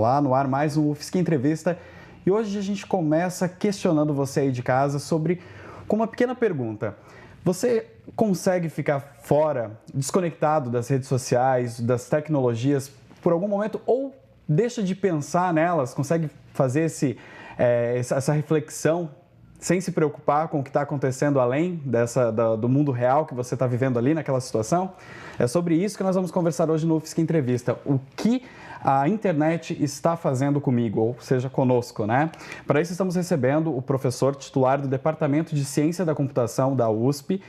Olá, no ar mais um UFSC Entrevista. E hoje a gente começa questionando você aí de casa com uma pequena pergunta. Você consegue ficar fora, desconectado das redes sociais, das tecnologias por algum momento ou deixa de pensar nelas, consegue fazer essa reflexão sem se preocupar com o que está acontecendo além do mundo real que você está vivendo ali naquela situação? É sobre isso que nós vamos conversar hoje no UFSC Entrevista. O que a internet está fazendo comigo, ou seja, conosco, né? Para isso estamos recebendo o professor titular do Departamento de Ciência da Computação da USP,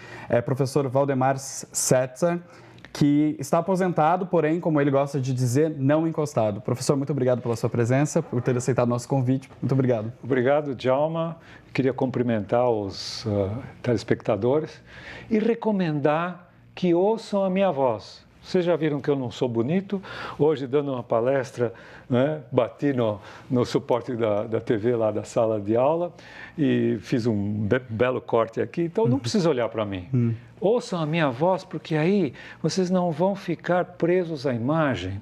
professor Valdemar Setzer, que está aposentado, porém, como ele gosta de dizer, não encostado. Professor, muito obrigado pela sua presença, por ter aceitado o nosso convite. Muito obrigado. Obrigado, Djalma. Queria cumprimentar os telespectadores e recomendar que ouçam a minha voz. Vocês já viram que eu não sou bonito? Hoje, dando uma palestra, né, bati no suporte da TV lá da sala de aula e fiz um belo corte aqui, então não precisa olhar para mim. Ouçam a minha voz, porque aí vocês não vão ficar presos à imagem.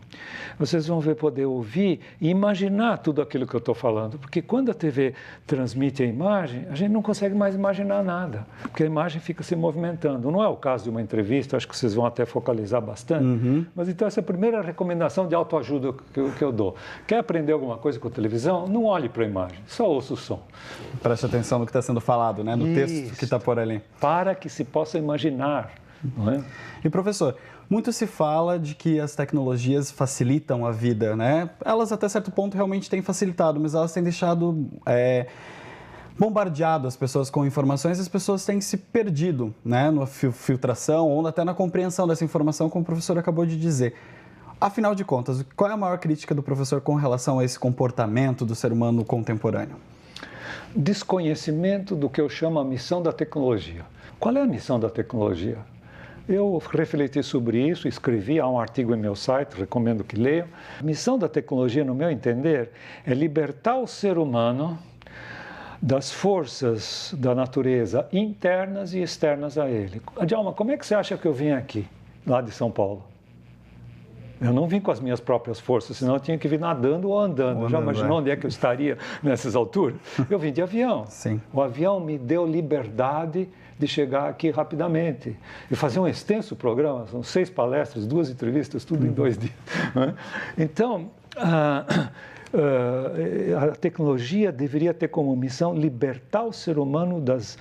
Vocês vão poder ouvir e imaginar tudo aquilo que eu estou falando. Porque quando a TV transmite a imagem, a gente não consegue mais imaginar nada, porque a imagem fica se movimentando. Não é o caso de uma entrevista, acho que vocês vão até focalizar bastante. Mas então essa é a primeira recomendação de autoajuda que eu dou. Quer aprender alguma coisa com a televisão? Não olhe para a imagem, só ouça o som. Preste atenção no que está sendo falado, né? No texto que está por ali. Para que se possa imaginar. Não é? E professor, muito se fala de que as tecnologias facilitam a vida, né? Elas até certo ponto realmente têm facilitado, mas elas têm deixado bombardeado as pessoas com informações e as pessoas têm se perdido, né? Na filtração ou até na compreensão dessa informação, como o professor acabou de dizer. Afinal de contas, qual é a maior crítica do professor com relação a esse comportamento do ser humano contemporâneo? Desconhecimento do que eu chamo a missão da tecnologia. Qual é a missão da tecnologia? Eu refleti sobre isso, escrevi, há um artigo em meu site, recomendo que leiam. A missão da tecnologia, no meu entender, é libertar o ser humano das forças da natureza internas e externas a ele. Djalma, como é que você acha que eu vim aqui, lá de São Paulo? Eu não vim com as minhas próprias forças, senão eu tinha que vir nadando ou andando. Já imaginou onde é que eu estaria nessas alturas? Eu vim de avião. Sim. O avião me deu liberdade de chegar aqui rapidamente e fazer um extenso programa, são 6 palestras, 2 entrevistas, tudo em 2 dias. Então, a tecnologia deveria ter como missão libertar o ser humano das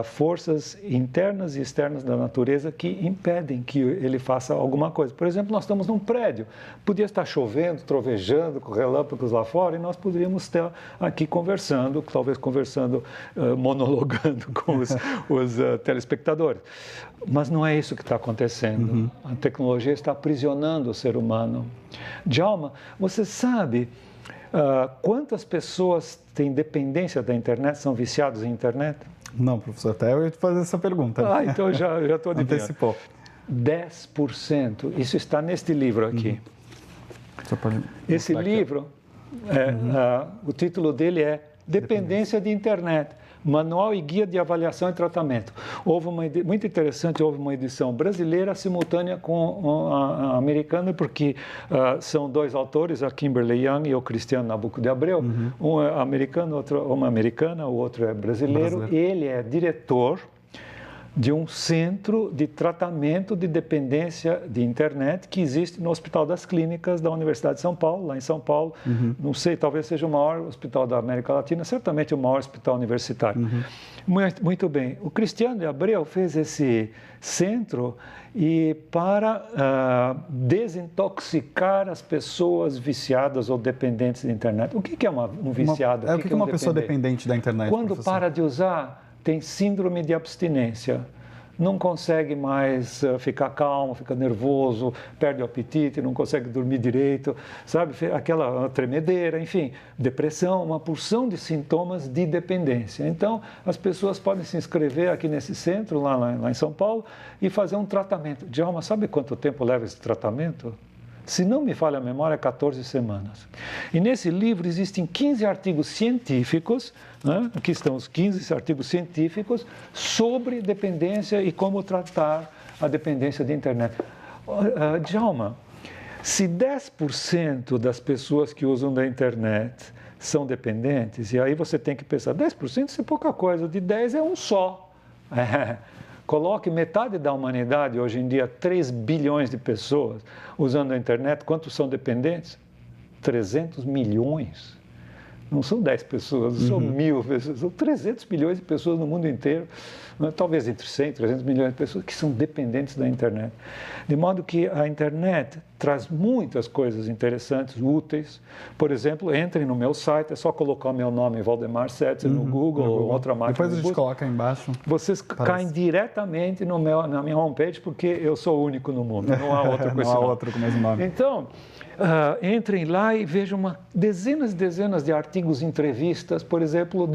forças internas e externas da natureza que impedem que ele faça alguma coisa. Por exemplo, nós estamos num prédio, podia estar chovendo, trovejando, com relâmpagos lá fora, e nós poderíamos estar aqui conversando, talvez conversando, monologando com os telespectadores. Mas não é isso que está acontecendo. A tecnologia está aprisionando o ser humano. Djalma, você sabe quantas pessoas têm dependência da internet, são viciados em internet? Não, professor, até eu ia te fazer essa pergunta. Então já estou adivinhando. Antecipou. 10%. Isso está neste livro aqui. Esse livro, o título dele é Dependência de Internet. Manual e Guia de Avaliação e Tratamento. Muito interessante, houve uma edição brasileira simultânea com a americana, porque são 2 autores, a Kimberly Young e o Cristiano Nabuco de Abreu. Um é americano, uma americana, o outro é brasileiro. Ele é diretor de um centro de tratamento de dependência de internet que existe no Hospital das Clínicas da Universidade de São Paulo, lá em São Paulo. Não sei, talvez seja o maior hospital da América Latina, certamente o maior hospital universitário. Muito bem. O Cristiano de Abreu fez esse centro para desintoxicar as pessoas viciadas ou dependentes de internet. O que é um viciado? O que é uma pessoa dependente da internet? Quando professor? Para de usar, tem síndrome de abstinência. Não consegue mais ficar calmo, fica nervoso, perde o apetite, não consegue dormir direito, sabe? Aquela tremedeira, enfim, depressão, uma porção de sintomas de dependência. Então, as pessoas podem se inscrever aqui nesse centro, lá em São Paulo, e fazer um tratamento. Djalma, sabe quanto tempo leva esse tratamento? Se não me falha a memória, 14 semanas. E nesse livro existem 15 artigos científicos, né? Aqui estão os 15 artigos científicos sobre dependência e como tratar a dependência de internet. Djalma, Se 10% das pessoas que usam da internet são dependentes, e aí você tem que pensar, 10% isso é pouca coisa, de 10 é um só. Coloque metade da humanidade, hoje em dia 3 bilhões de pessoas usando a internet, quantos são dependentes? 300 milhões. Não são 10 pessoas, não são 1.000 pessoas, são 300 milhões de pessoas no mundo inteiro, talvez entre 100 e 300 milhões de pessoas que são dependentes da internet. De modo que a internet traz muitas coisas interessantes, úteis. Por exemplo, entrem no meu site, é só colocar o meu nome, Valdemar Setzer, no Google ou outra máquina. Depois a gente coloca aí embaixo. Vocês caem diretamente na minha homepage, porque eu sou o único no mundo, não há outro com esse nome. Não há outro com o mesmo nome. Então, entrem lá e vejam dezenas e dezenas de artigos, entrevistas, por exemplo,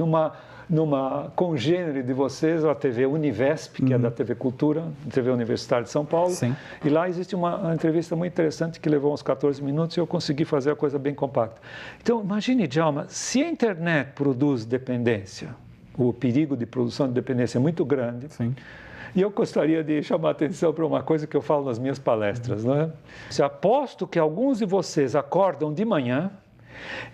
numa congênere de vocês, a TV Univesp, que é da TV Cultura, TV Universitária de São Paulo. Sim. E lá existe uma entrevista muito interessante que levou uns 14 minutos e eu consegui fazer a coisa bem compacta. Então, imagine, Djalma, se a internet produz dependência, o perigo de produção de dependência é muito grande. Sim. E eu gostaria de chamar a atenção para uma coisa que eu falo nas minhas palestras. Não é? Eu aposto que alguns de vocês acordam de manhã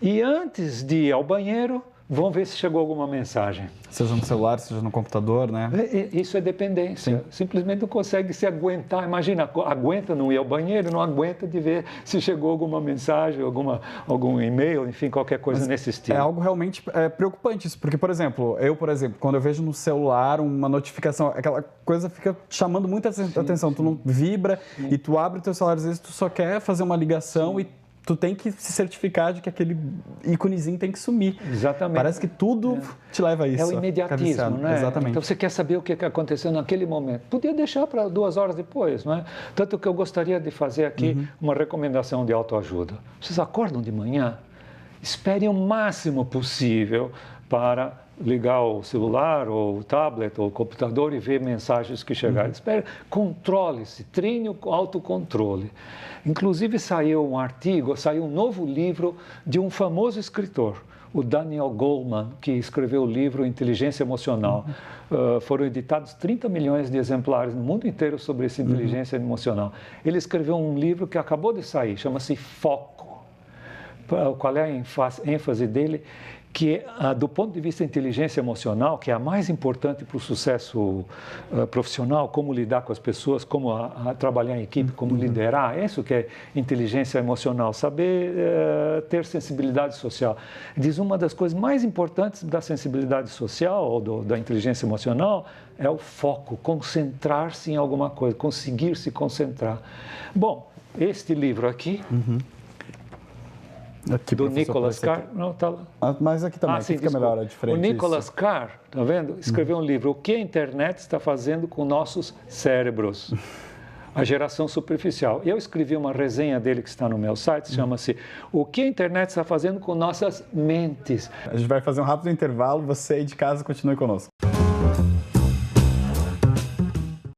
e antes de ir ao banheiro, vão ver se chegou alguma mensagem. Seja no celular, seja no computador, né? Isso é dependência. Sim. Simplesmente não consegue se aguentar. Imagina, aguenta não ir ao banheiro, não aguenta de ver se chegou alguma mensagem, algum e-mail, enfim, qualquer coisa nesse estilo. É algo realmente preocupante isso, porque, por exemplo, quando eu vejo no celular uma notificação, aquela coisa fica chamando muita atenção. Tu não vibra e tu abre o teu celular, às vezes tu só quer fazer uma ligação e tu tem que se certificar de que aquele íconezinho tem que sumir. Exatamente. Parece que tudo te leva a isso. É o imediatismo, né? Exatamente. Então você quer saber o que aconteceu naquele momento. Podia deixar para 2 horas depois, não é? Tanto que eu gostaria de fazer aqui uma recomendação de autoajuda. Vocês acordam de manhã, esperem o máximo possível para ligar o celular, ou o tablet, ou o computador e ver mensagens que chegaram. Espere, controle-se, treine o autocontrole. Inclusive saiu um novo livro de um famoso escritor, o Daniel Goleman, que escreveu o livro Inteligência Emocional. Foram editados 30 milhões de exemplares no mundo inteiro sobre essa inteligência emocional. Ele escreveu um livro que acabou de sair, chama-se Foco. Qual é a ênfase dele? Que, do ponto de vista da inteligência emocional, que é a mais importante para o sucesso profissional, como lidar com as pessoas, como trabalhar em equipe, como liderar, é isso que é inteligência emocional, saber ter sensibilidade social. Diz uma das coisas mais importantes da sensibilidade social, ou da inteligência emocional, é o foco, concentrar-se em alguma coisa, conseguir se concentrar. Bom, este livro aqui... Aqui, do Nicholas Carr, não, tá lá. Mas aqui também, aqui fica melhor a diferença. O Nicholas Carr, tá vendo? Escreveu um livro, O que a internet está fazendo com nossos cérebros? A geração superficial. Eu escrevi uma resenha dele que está no meu site, chama-se O que a internet está fazendo com nossas mentes? A gente vai fazer um rápido intervalo, você aí de casa continue conosco.